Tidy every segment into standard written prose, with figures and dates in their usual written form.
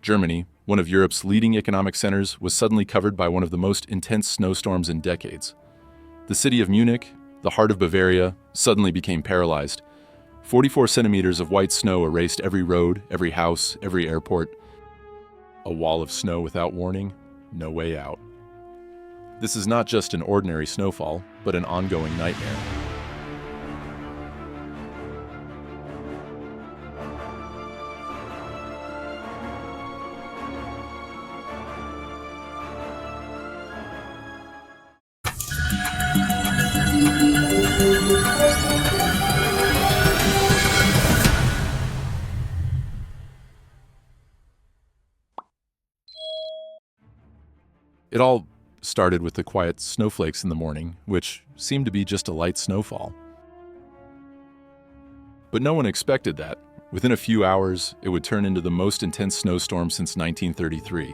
Germany, one of Europe's leading economic centers, was suddenly covered by one of the most intense snowstorms in decades. The city of Munich, the heart of Bavaria, suddenly became paralyzed. 44 centimeters of white snow erased every road, every house, every airport. A wall of snow without warning, no way out. This is not just an ordinary snowfall, but an ongoing nightmare. It all started with the quiet snowflakes in the morning, which seemed to be just a light snowfall. But no one expected that. Within a few hours, it would turn into the most intense snowstorm since 1933.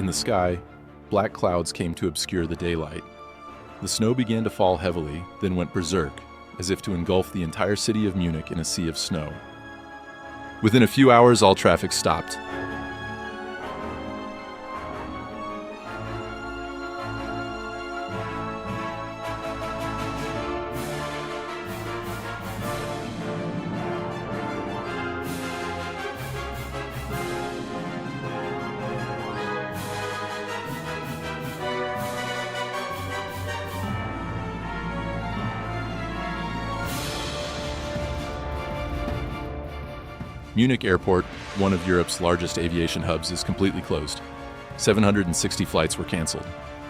In the sky, black clouds came to obscure the daylight. The snow began to fall heavily, then went berserk, as if to engulf the entire city of Munich in a sea of snow. Within a few hours, all traffic stopped. Munich Airport, one of Europe's largest aviation hubs, is completely closed. 760 flights were canceled.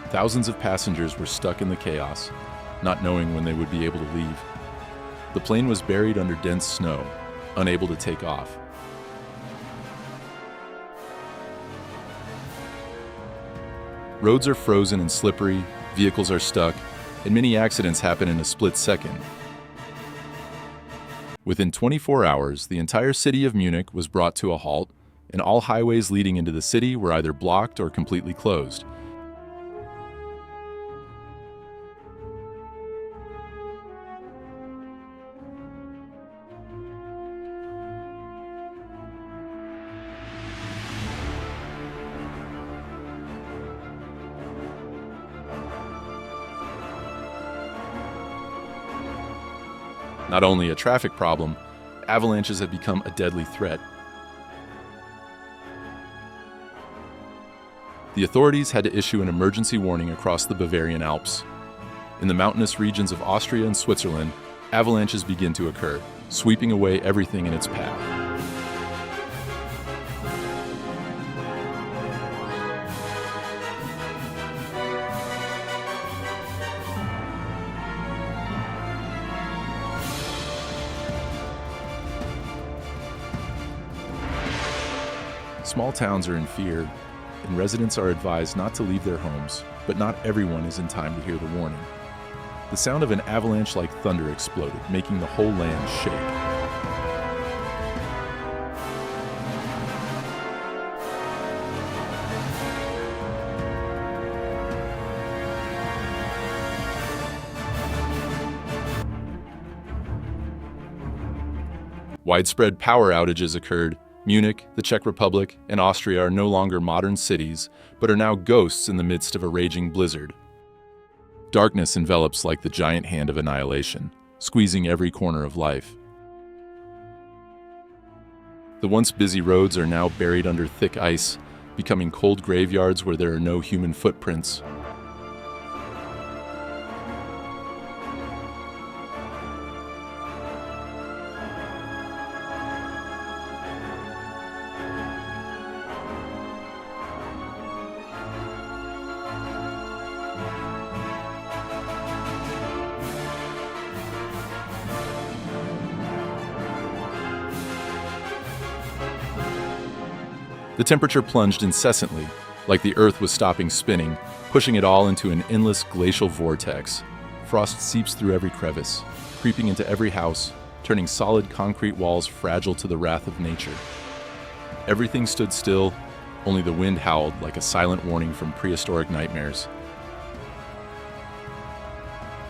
Thousands of passengers were stuck in the chaos, not knowing when they would be able to leave. The plane was buried under dense snow, unable to take off. Roads are frozen and slippery, vehicles are stuck, and many accidents happen in a split second. Within 24 hours, the entire city of Munich was brought to a halt, and all highways leading into the city were either blocked or completely closed. Not only a traffic problem, avalanches have become a deadly threat. The authorities had to issue an emergency warning across the Bavarian Alps. In the mountainous regions of Austria and Switzerland, avalanches begin to occur, sweeping away everything in its path. Small towns are in fear, and residents are advised not to leave their homes, but not everyone is in time to hear the warning. The sound of an avalanche like thunder exploded, making the whole land shake. Widespread power outages occurred. Munich, the Czech Republic, and Austria are no longer modern cities, but are now ghosts in the midst of a raging blizzard. Darkness envelops like the giant hand of annihilation, squeezing every corner of life. The once busy roads are now buried under thick ice, becoming cold graveyards where there are no human footprints. The temperature plunged incessantly, like the earth was stopping spinning, pushing it all into an endless glacial vortex. Frost seeps through every crevice, creeping into every house, turning solid concrete walls fragile to the wrath of nature. Everything stood still, only the wind howled like a silent warning from prehistoric nightmares.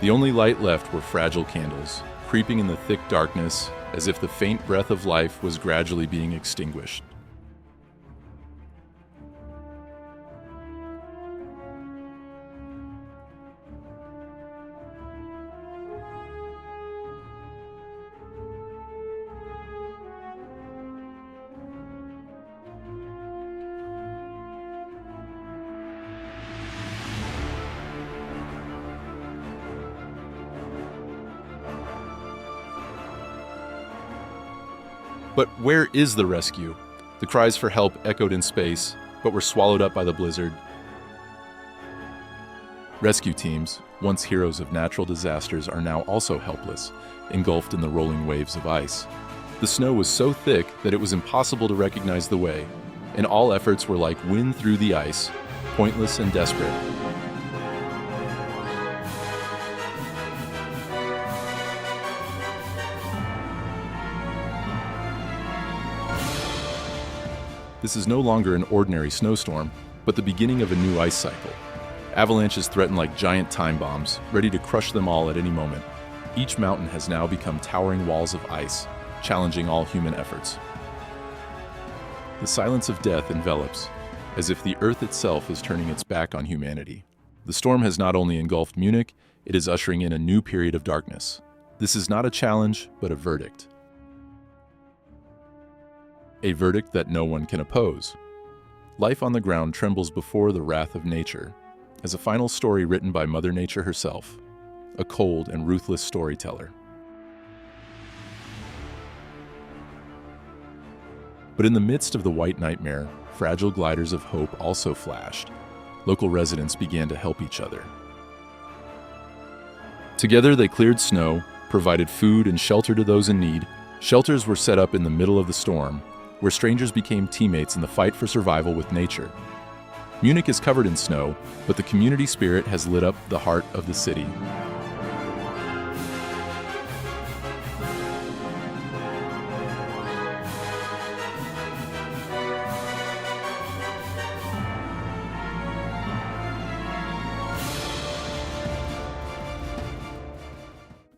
The only light left were fragile candles, creeping in the thick darkness as if the faint breath of life was gradually being extinguished. But where is the rescue? The cries for help echoed in space, but were swallowed up by the blizzard. Rescue teams, once heroes of natural disasters, are now also helpless, engulfed in the rolling waves of ice. The snow was so thick that it was impossible to recognize the way, and all efforts were like wind through the ice, pointless and desperate. This is no longer an ordinary snowstorm, but the beginning of a new ice cycle. Avalanches threaten like giant time bombs, ready to crush them all at any moment. Each mountain has now become towering walls of ice, challenging all human efforts. The silence of death envelops, as if the earth itself is turning its back on humanity. The storm has not only engulfed Munich, it is ushering in a new period of darkness. This is not a challenge, but a verdict. A verdict that no one can oppose. Life on the ground trembles before the wrath of nature, as a final story written by Mother Nature herself, a cold and ruthless storyteller. But in the midst of the white nightmare, fragile gliders of hope also flashed. Local residents began to help each other. Together they cleared snow, provided food and shelter to those in need. Shelters were set up in the middle of the storm, where strangers became teammates in the fight for survival with nature. Munich is covered in snow, but the community spirit has lit up the heart of the city.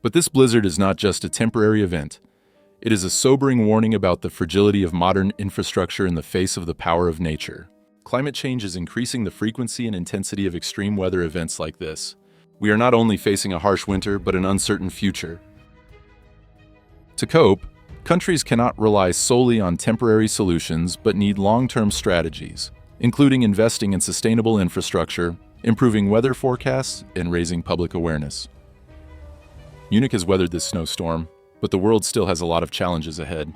But this blizzard is not just a temporary event. It is a sobering warning about the fragility of modern infrastructure in the face of the power of nature. Climate change is increasing the frequency and intensity of extreme weather events like this. We are not only facing a harsh winter, but an uncertain future. To cope, countries cannot rely solely on temporary solutions, but need long-term strategies, including investing in sustainable infrastructure, improving weather forecasts, and raising public awareness. Munich has weathered this snowstorm, but the world still has a lot of challenges ahead.